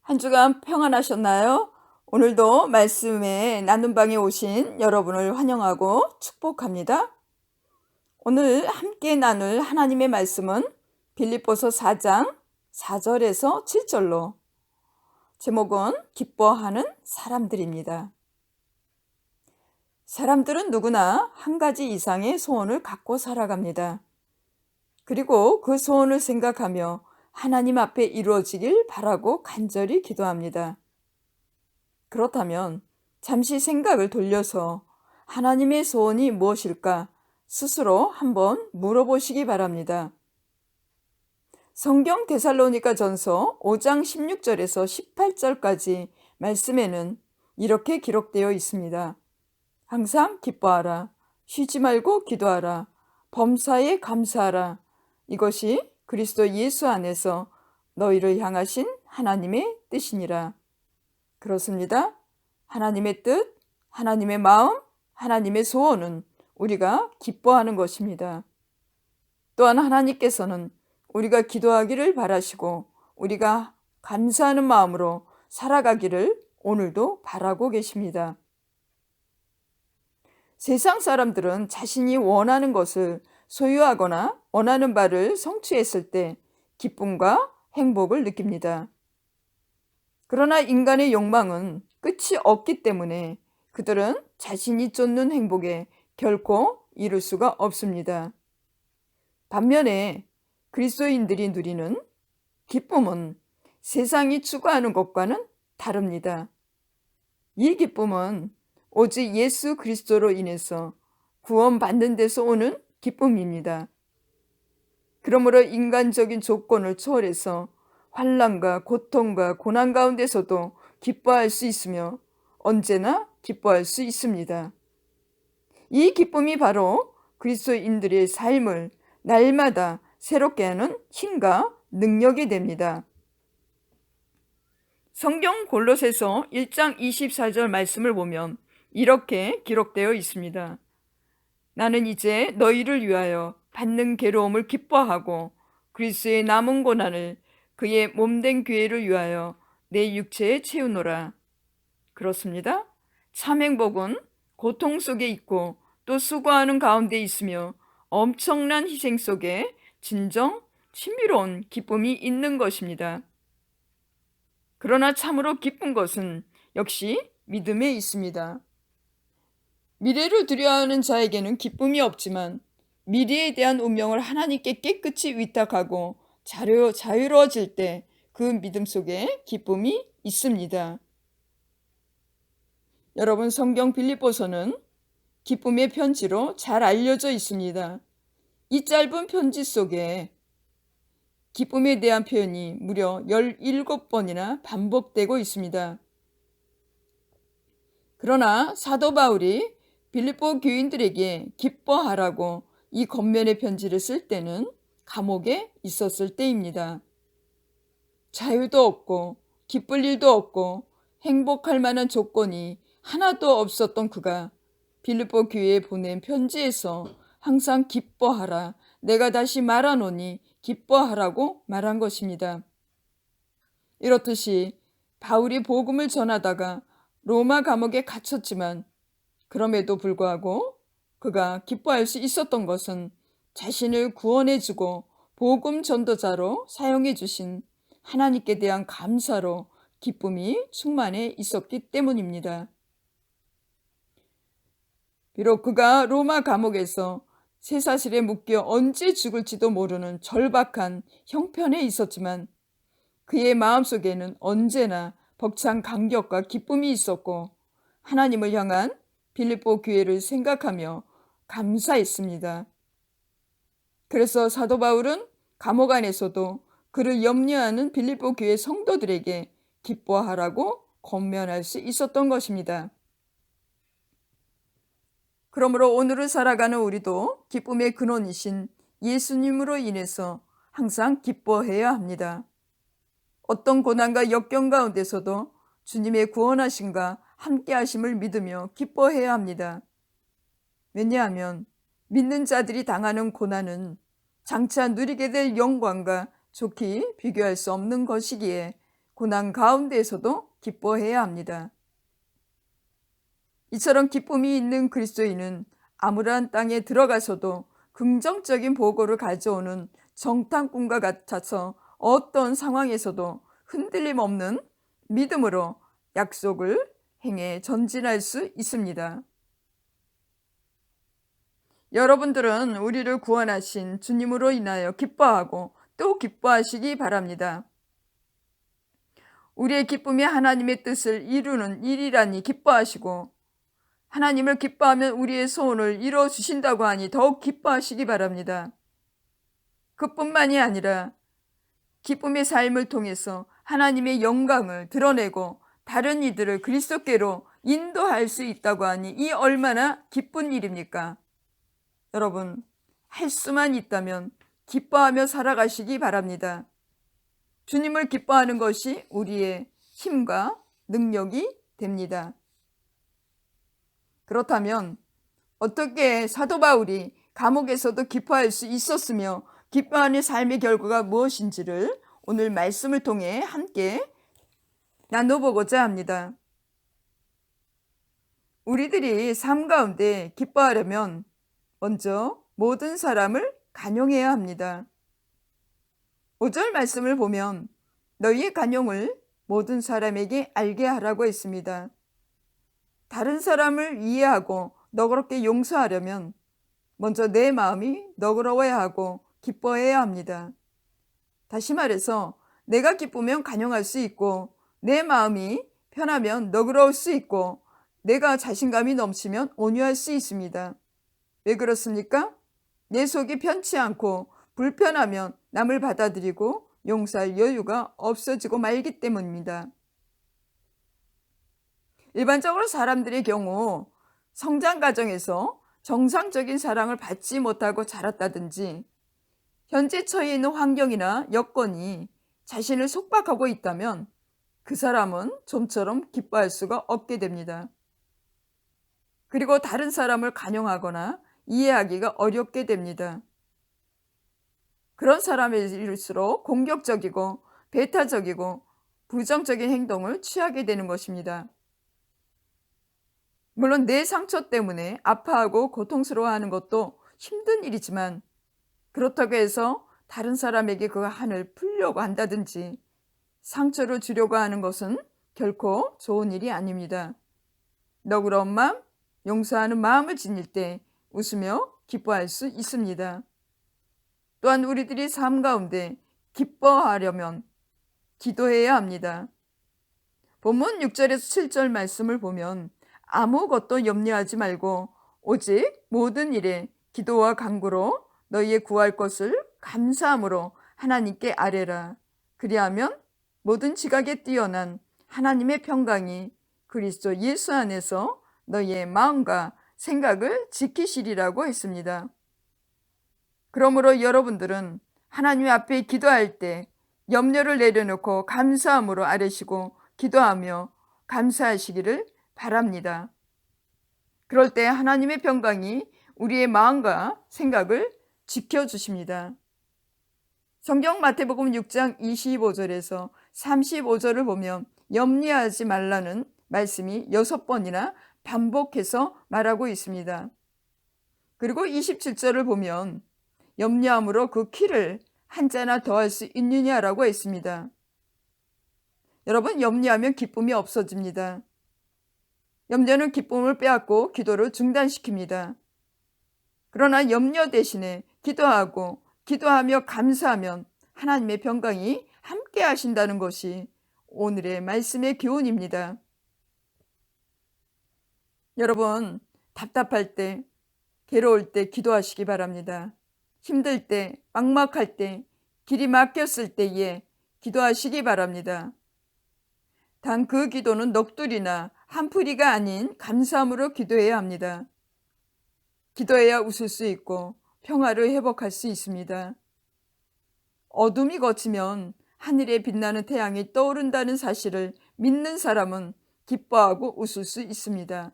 한 주간 평안하셨나요? 오늘도 말씀의 나눔방에 오신 여러분을 환영하고 축복합니다. 오늘 함께 나눌 하나님의 말씀은 빌립보서 4장 4절에서 7절로 제목은 기뻐하는 사람들입니다. 사람들은 누구나 한 가지 이상의 소원을 갖고 살아갑니다. 그리고 그 소원을 생각하며 하나님 앞에 이루어지길 바라고 간절히 기도합니다. 그렇다면 잠시 생각을 돌려서 하나님의 소원이 무엇일까 스스로 한번 물어보시기 바랍니다. 성경 데살로니가 전서 5장 16절에서 18절까지 말씀에는 이렇게 기록되어 있습니다. 항상 기뻐하라. 쉬지 말고 기도하라. 범사에 감사하라. 이것이 그리스도 예수 안에서 너희를 향하신 하나님의 뜻이니라. 그렇습니다. 하나님의 뜻, 하나님의 마음, 하나님의 소원은 우리가 기뻐하는 것입니다. 또한 하나님께서는 우리가 기도하기를 바라시고 우리가 감사하는 마음으로 살아가기를 오늘도 바라고 계십니다. 세상 사람들은 자신이 원하는 것을 소유하거나 원하는 바를 성취했을 때 기쁨과 행복을 느낍니다. 그러나 인간의 욕망은 끝이 없기 때문에 그들은 자신이 쫓는 행복에 결코 이룰 수가 없습니다. 반면에 그리스도인들이 누리는 기쁨은 세상이 추구하는 것과는 다릅니다. 이 기쁨은 오직 예수 그리스도로 인해서 구원받는 데서 오는 기쁨입니다. 그러므로 인간적인 조건을 초월해서 환난과 고통과 고난 가운데서도 기뻐할 수 있으며 언제나 기뻐할 수 있습니다. 이 기쁨이 바로 그리스도인들의 삶을 날마다 새롭게 하는 힘과 능력이 됩니다. 성경 골로새서 1장 24절 말씀을 보면 이렇게 기록되어 있습니다. 나는 이제 너희를 위하여 받는 괴로움을 기뻐하고 그리스도의 남은 고난을 그의 몸된 교회를 위하여 내 육체에 채우노라. 그렇습니다. 참 행복은 고통 속에 있고 또 수고하는 가운데 있으며 엄청난 희생 속에 진정 신비로운 기쁨이 있는 것입니다. 그러나 참으로 기쁜 것은 역시 믿음에 있습니다. 미래를 두려워하는 자에게는 기쁨이 없지만 미래에 대한 운명을 하나님께 깨끗이 위탁하고 자유로워질 때 그 믿음 속에 기쁨이 있습니다. 여러분, 성경 빌립보서는 기쁨의 편지로 잘 알려져 있습니다. 이 짧은 편지 속에 기쁨에 대한 표현이 무려 17번이나 반복되고 있습니다. 그러나 사도 바울이 빌립보 교인들에게 기뻐하라고 이 겉면의 편지를 쓸 때는 감옥에 있었을 때입니다. 자유도 없고 기쁠 일도 없고 행복할 만한 조건이 하나도 없었던 그가 빌립보 교회에 보낸 편지에서 항상 기뻐하라, 내가 다시 말하노니 기뻐하라고 말한 것입니다. 이렇듯이 바울이 복음을 전하다가 로마 감옥에 갇혔지만 그럼에도 불구하고 그가 기뻐할 수 있었던 것은 자신을 구원해주고 복음 전도자로 사용해 주신 하나님께 대한 감사로 기쁨이 충만해 있었기 때문입니다. 비록 그가 로마 감옥에서 쇠사슬에 묶여 언제 죽을지도 모르는 절박한 형편에 있었지만 그의 마음속에는 언제나 벅찬 감격과 기쁨이 있었고 하나님을 향한 빌립보 교회를 생각하며 감사했습니다. 그래서 사도 바울은 감옥 안에서도 그를 염려하는 빌립보 교회 성도들에게 기뻐하라고 권면할 수 있었던 것입니다. 그러므로 오늘을 살아가는 우리도 기쁨의 근원이신 예수님으로 인해서 항상 기뻐해야 합니다. 어떤 고난과 역경 가운데서도 주님의 구원하심과 함께하심을 믿으며 기뻐해야 합니다. 왜냐하면 믿는 자들이 당하는 고난은 장차 누리게 될 영광과 좋게 비교할 수 없는 것이기에 고난 가운데에서도 기뻐해야 합니다. 이처럼 기쁨이 있는 그리스도인은 암울한 땅에 들어가서도 긍정적인 보고를 가져오는 정탐꾼과 같아서 어떤 상황에서도 흔들림 없는 믿음으로 약속을 행해 전진할 수 있습니다. 여러분들은 우리를 구원하신 주님으로 인하여 기뻐하고 또 기뻐하시기 바랍니다. 우리의 기쁨이 하나님의 뜻을 이루는 일이라니 기뻐하시고, 하나님을 기뻐하면 우리의 소원을 이루어 주신다고 하니 더욱 기뻐하시기 바랍니다. 그뿐만이 아니라 기쁨의 삶을 통해서 하나님의 영광을 드러내고 다른 이들을 그리스도께로 인도할 수 있다고 하니 이 얼마나 기쁜 일입니까? 여러분, 할 수만 있다면 기뻐하며 살아가시기 바랍니다. 주님을 기뻐하는 것이 우리의 힘과 능력이 됩니다. 그렇다면 어떻게 사도 바울이 감옥에서도 기뻐할 수 있었으며 기뻐하는 삶의 결과가 무엇인지를 오늘 말씀을 통해 함께 나눠보고자 합니다. 우리들이 삶 가운데 기뻐하려면 먼저 모든 사람을 간용해야 합니다. 5절 말씀을 보면 너희의 간용을 모든 사람에게 알게 하라고 했습니다. 다른 사람을 이해하고 너그럽게 용서하려면 먼저 내 마음이 너그러워야 하고 기뻐해야 합니다. 다시 말해서 내가 기쁘면 간용할 수 있고 내 마음이 편하면 너그러울 수 있고 내가 자신감이 넘치면 온유할 수 있습니다. 왜 그렇습니까? 내 속이 편치 않고 불편하면 남을 받아들이고 용서할 여유가 없어지고 말기 때문입니다. 일반적으로 사람들의 경우 성장 과정에서 정상적인 사랑을 받지 못하고 자랐다든지 현재 처해 있는 환경이나 여건이 자신을 속박하고 있다면 그 사람은 좀처럼 기뻐할 수가 없게 됩니다. 그리고 다른 사람을 간용하거나 이해하기가 어렵게 됩니다. 그런 사람일수록 공격적이고 배타적이고 부정적인 행동을 취하게 되는 것입니다. 물론 내 상처 때문에 아파하고 고통스러워하는 것도 힘든 일이지만 그렇다고 해서 다른 사람에게 그 한을 풀려고 한다든지 상처를 주려고 하는 것은 결코 좋은 일이 아닙니다. 너그러운 마음, 용서하는 마음을 지닐 때 웃으며 기뻐할 수 있습니다. 또한 우리들이 삶 가운데 기뻐하려면 기도해야 합니다. 본문 6절에서 7절 말씀을 보면 아무것도 염려하지 말고 오직 모든 일에 기도와 간구로 너희의 구할 것을 감사함으로 하나님께 아뢰라. 그리하면 모든 지각에 뛰어난 하나님의 평강이 그리스도 예수 안에서 너희의 마음과 생각을 지키시리라고 했습니다. 그러므로 여러분들은 하나님 앞에 기도할 때 염려를 내려놓고 감사함으로 아뢰시고 기도하며 감사하시기를 바랍니다. 그럴 때 하나님의 평강이 우리의 마음과 생각을 지켜주십니다. 성경 마태복음 6장 25절에서 35절을 보면 염려하지 말라는 말씀이 6번이나 반복해서 말하고 있습니다. 그리고 27절을 보면 염려함으로 그 키를 한자나 더할 수 있느냐라고 했습니다. 여러분, 염려하면 기쁨이 없어집니다. 염려는 기쁨을 빼앗고 기도를 중단시킵니다. 그러나 염려 대신에 기도하고 기도하며 감사하면 하나님의 평강이 함께 하신다는 것이 오늘의 말씀의 교훈입니다. 여러분, 답답할 때, 괴로울 때 기도하시기 바랍니다. 힘들 때, 막막할 때, 길이 막혔을 때에 기도하시기 바랍니다. 단 그 기도는 넋두리나 한풀이가 아닌 감사함으로 기도해야 합니다. 기도해야 웃을 수 있고 평화를 회복할 수 있습니다. 어둠이 걷히면 하늘에 빛나는 태양이 떠오른다는 사실을 믿는 사람은 기뻐하고 웃을 수 있습니다.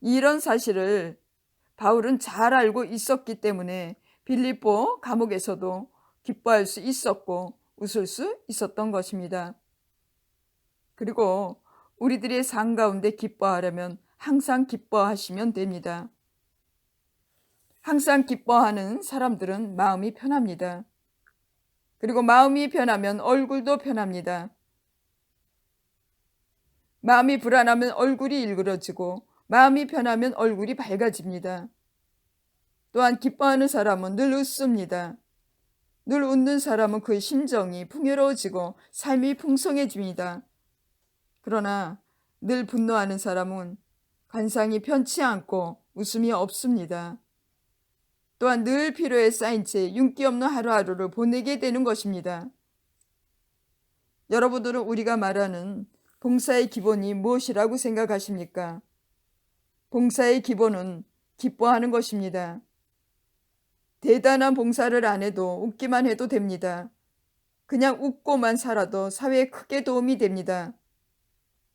이런 사실을 바울은 잘 알고 있었기 때문에 빌립보 감옥에서도 기뻐할 수 있었고 웃을 수 있었던 것입니다. 그리고 우리들의 삶 가운데 기뻐하려면 항상 기뻐하시면 됩니다. 항상 기뻐하는 사람들은 마음이 편합니다. 그리고 마음이 편하면 얼굴도 편합니다. 마음이 불안하면 얼굴이 일그러지고 마음이 편하면 얼굴이 밝아집니다. 또한 기뻐하는 사람은 늘 웃습니다. 늘 웃는 사람은 그의 심정이 풍요로워지고 삶이 풍성해집니다. 그러나 늘 분노하는 사람은 관상이 편치 않고 웃음이 없습니다. 또한 늘 피로에 쌓인 채 윤기 없는 하루하루를 보내게 되는 것입니다. 여러분들은 우리가 말하는 봉사의 기본이 무엇이라고 생각하십니까? 봉사의 기본은 기뻐하는 것입니다. 대단한 봉사를 안 해도 웃기만 해도 됩니다. 그냥 웃고만 살아도 사회에 크게 도움이 됩니다.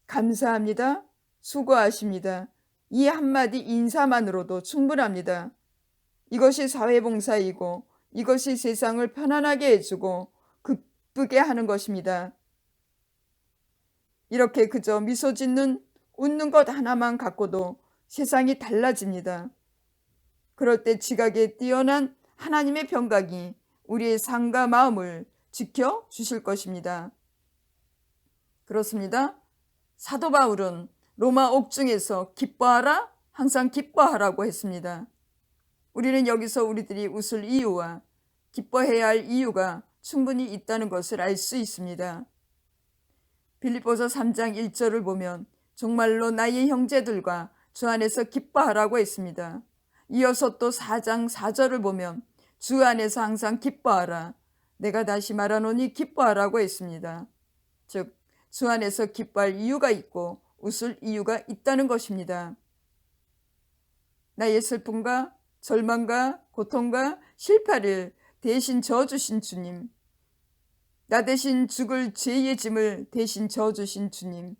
감사합니다. 수고하십니다. 이 한마디 인사만으로도 충분합니다. 이것이 사회봉사이고 이것이 세상을 편안하게 해주고 기쁘게 하는 것입니다. 이렇게 그저 미소 짓는 웃는 것 하나만 갖고도 세상이 달라집니다. 그럴 때 지각에 뛰어난 하나님의 평강이 우리의 삶과 마음을 지켜주실 것입니다. 그렇습니다. 사도 바울은 로마 옥중에서 기뻐하라, 항상 기뻐하라고 했습니다. 우리는 여기서 우리들이 웃을 이유와 기뻐해야 할 이유가 충분히 있다는 것을 알 수 있습니다. 빌립보서 3장 1절을 보면 정말로 나의 형제들과 주 안에서 기뻐하라고 했습니다. 이어서 또 4장 4절을 보면 주 안에서 항상 기뻐하라. 내가 다시 말하노니 기뻐하라고 했습니다. 즉, 주 안에서 기뻐할 이유가 있고 웃을 이유가 있다는 것입니다. 나의 슬픔과 절망과 고통과 실패를 대신 져주신 주님, 나 대신 죽을 죄의 짐을 대신 져주신 주님,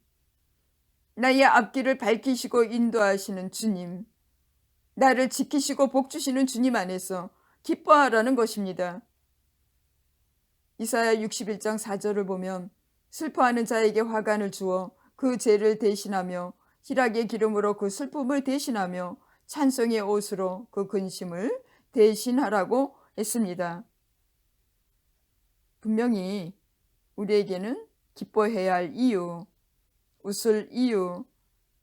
나의 앞길을 밝히시고 인도하시는 주님, 나를 지키시고 복주시는 주님 안에서 기뻐하라는 것입니다. 이사야 61장 4절을 보면 슬퍼하는 자에게 화관을 주어 그 죄를 대신하며 희락의 기름으로 그 슬픔을 대신하며 찬송의 옷으로 그 근심을 대신하라고 했습니다. 분명히 우리에게는 기뻐해야 할 이유, 웃을 이유,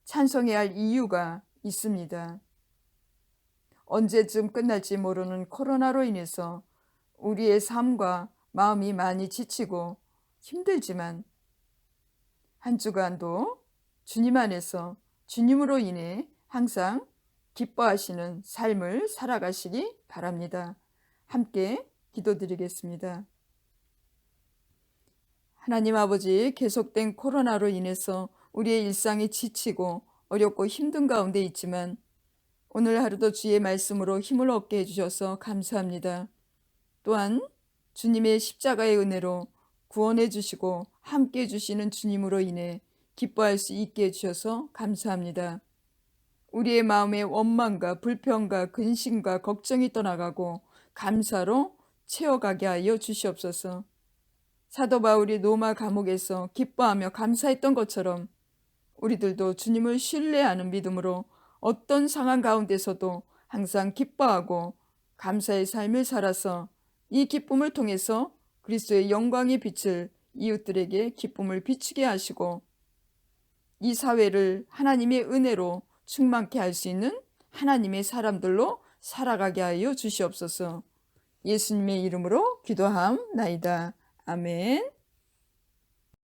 찬송해야 할 이유가 있습니다. 언제쯤 끝날지 모르는 코로나로 인해서 우리의 삶과 마음이 많이 지치고 힘들지만 한 주간도 주님 안에서 주님으로 인해 항상 기뻐하시는 삶을 살아가시기 바랍니다. 함께 기도드리겠습니다. 하나님 아버지, 계속된 코로나로 인해서 우리의 일상이 지치고 어렵고 힘든 가운데 있지만 오늘 하루도 주의 말씀으로 힘을 얻게 해주셔서 감사합니다. 또한 주님의 십자가의 은혜로 구원해 주시고 함께 해주시는 주님으로 인해 기뻐할 수 있게 해주셔서 감사합니다. 우리의 마음의 원망과 불평과 근심과 걱정이 떠나가고 감사로 채워가게 하여 주시옵소서. 사도 바울이 로마 감옥에서 기뻐하며 감사했던 것처럼 우리들도 주님을 신뢰하는 믿음으로 어떤 상황 가운데서도 항상 기뻐하고 감사의 삶을 살아서 이 기쁨을 통해서 그리스도의 영광의 빛을 이웃들에게 기쁨을 비추게 하시고 이 사회를 하나님의 은혜로 충만케 할 수 있는 하나님의 사람들로 살아가게 하여 주시옵소서. 예수님의 이름으로 기도함나이다. 아멘.